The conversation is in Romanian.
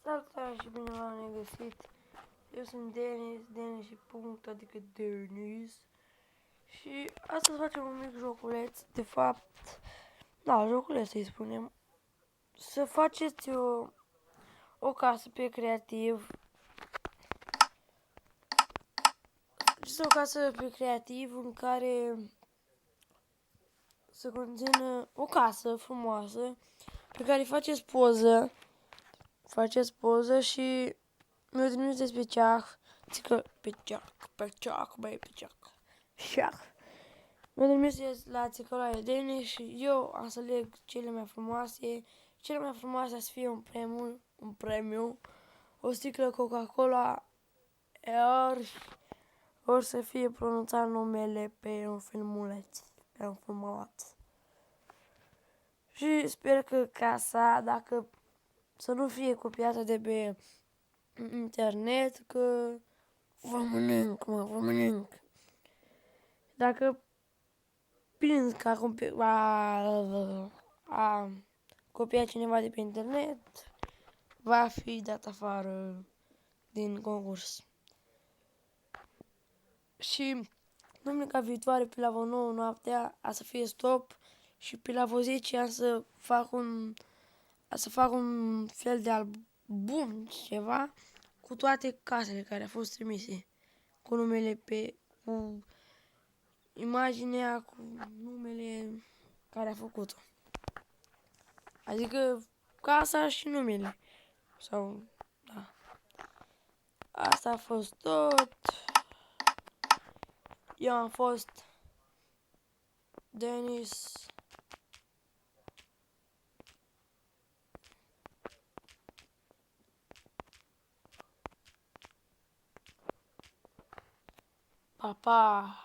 Salutare și bine v-am regăsit. Eu sunt Denis și punct, adică Denis. Și astăzi facem un mic joculeț, de fapt, da, joculeț să-i spunem. Să faceți o casă pe creativ. Este o casă pe creativ în care să conțină o casă frumoasă pe care faceți poză și mi-o trimiteți pe ceah, țică pe ceah, băi, pe ceah. Mi-o trimiteți la țicăloaie Denis și eu am să leg cele mai frumoase. Cele mai frumoase să fie un premiu, o sticlă Coca-Cola, ori să fie pronunțat numele pe un filmuleț, pe un filmuleț. Și sper că casa, dacă să nu fie copiată de pe internet, că vă mănânc. Dacă prins că a copiat cineva de pe internet, va fi dat afară din concurs. Și duminica viitoare, pe la 9 noaptea, a să fie stop și pe la 10 am să fac un fel de album, ceva, cu toate casele care au fost trimise, cu numele cu imaginea, cu numele care a făcut-o. Adică casa și numele. Sau, da. Asta a fost tot. Eu am fost Denis. Pa, pa!